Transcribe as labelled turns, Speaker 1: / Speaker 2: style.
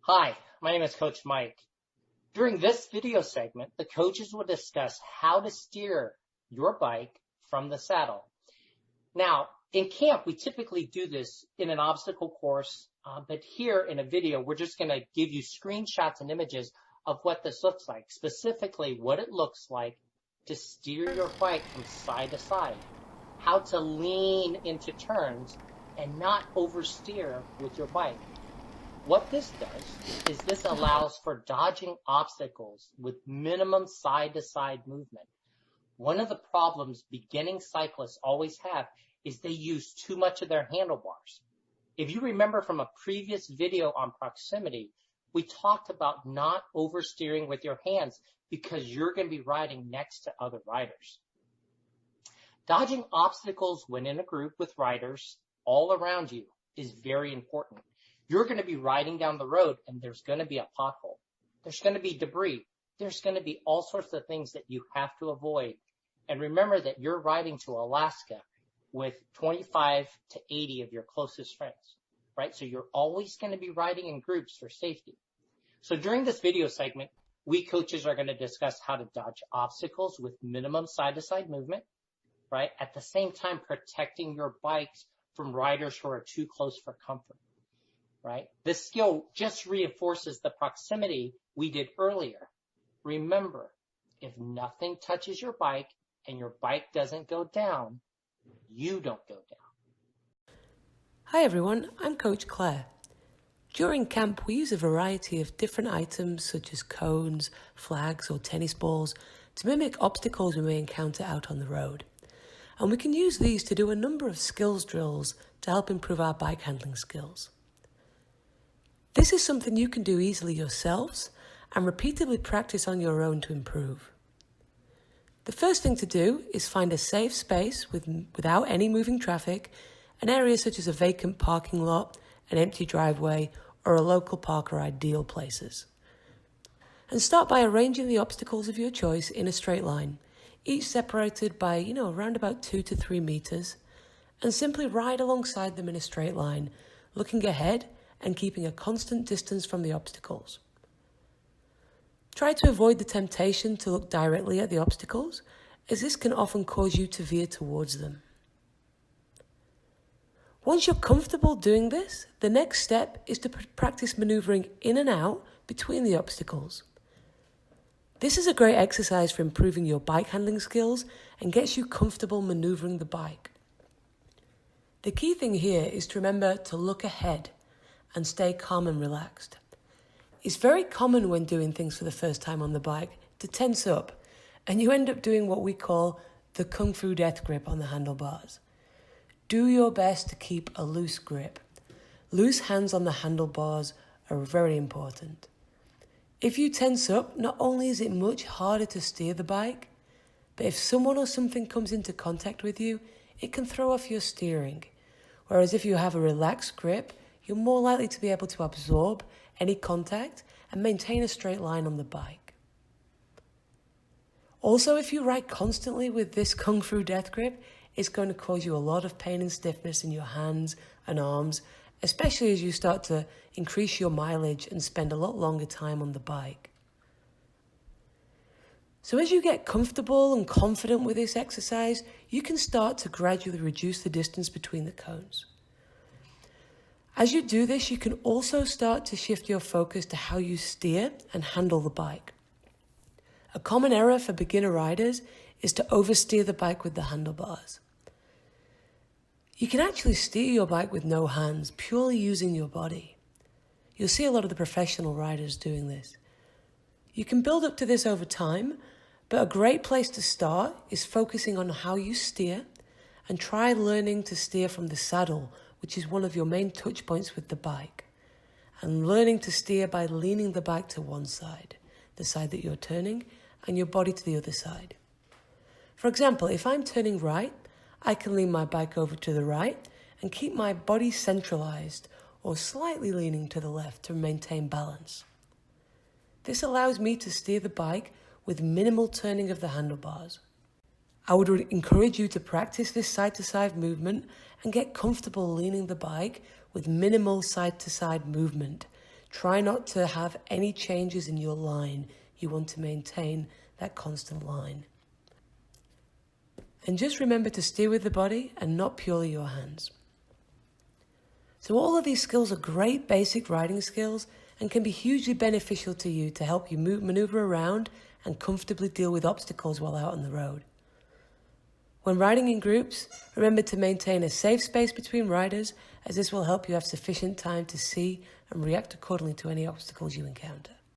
Speaker 1: Hi, my name is Coach Mike. During this video segment, the coaches will discuss how to steer your bike from the saddle. Now, in camp, we typically do this in an obstacle course, but here in a video, we're just going to give you screenshots and images of what this looks like, specifically what it looks like to steer your bike from side to side, how to lean into turns and not oversteer with your bike. What this does is this allows for dodging obstacles with minimum side-to-side movement. One of the problems beginning cyclists always have is they use too much of their handlebars. If you remember from a previous video on proximity, we talked about not oversteering with your hands because you're going to be riding next to other riders. Dodging obstacles when in a group with riders all around you is very important. You're going to be riding down the road and there's going to be a pothole. There's going to be debris. There's going to be all sorts of things that you have to avoid. And remember that you're riding to Alaska with 25 to 80 of your closest friends, right? So you're always going to be riding in groups for safety. So during this video segment, we coaches are going to discuss how to dodge obstacles with minimum side-to-side movement, right? At the same time, protecting your bikes from riders who are too close for comfort. Right? This skill just reinforces the proximity we did earlier. Remember, if nothing touches your bike and your bike doesn't go down, you don't go down.
Speaker 2: Hi everyone, I'm Coach Clare. During camp, we use a variety of different items such as cones, flags or tennis balls to mimic obstacles we may encounter out on the road. And we can use these to do a number of skills drills to help improve our bike handling skills. This is something you can do easily yourselves and repeatedly practice on your own to improve. The first thing to do is find a safe space without any moving traffic, an area such as a vacant parking lot, an empty driveway, or a local park are ideal places. And start by arranging the obstacles of your choice in a straight line, each separated by, around about 2 to 3 meters, and simply ride alongside them in a straight line, looking ahead and keeping a constant distance from the obstacles. Try to avoid the temptation to look directly at the obstacles, as this can often cause you to veer towards them. Once you're comfortable doing this, the next step is to practice maneuvering in and out between the obstacles. This is a great exercise for improving your bike handling skills and gets you comfortable maneuvering the bike. The key thing here is to remember to look ahead and stay calm and relaxed. It's very common when doing things for the first time on the bike to tense up, and you end up doing what we call the Kung Fu death grip on the handlebars. Do your best to keep a loose grip. Loose hands on the handlebars are very important. If you tense up, not only is it much harder to steer the bike, but if someone or something comes into contact with you, it can throw off your steering. Whereas if you have a relaxed grip, you're more likely to be able to absorb any contact and maintain a straight line on the bike. Also, if you ride constantly with this Kung Fu death grip, it's going to cause you a lot of pain and stiffness in your hands and arms, especially as you start to increase your mileage and spend a lot longer time on the bike. So as you get comfortable and confident with this exercise, you can start to gradually reduce the distance between the cones. As you do this, you can also start to shift your focus to how you steer and handle the bike. A common error for beginner riders is to oversteer the bike with the handlebars. You can actually steer your bike with no hands, purely using your body. You'll see a lot of the professional riders doing this. You can build up to this over time, but a great place to start is focusing on how you steer and try learning to steer from the saddle, which is one of your main touch points with the bike, and learning to steer by leaning the bike to one side, the side that you're turning, and your body to the other side. For example, if I'm turning right, I can lean my bike over to the right and keep my body centralized or slightly leaning to the left to maintain balance. This allows me to steer the bike with minimal turning of the handlebars. I would encourage you to practice this side-to-side movement and get comfortable leaning the bike with minimal side-to-side movement Try not to have any changes in your line. You want to maintain that constant line. And just remember to steer with the body and not purely your hands. So all of these skills are great basic riding skills and can be hugely beneficial to you to help you maneuver around and comfortably deal with obstacles while out on the road. When riding in groups, remember to maintain a safe space between riders, as this will help you have sufficient time to see and react accordingly to any obstacles you encounter.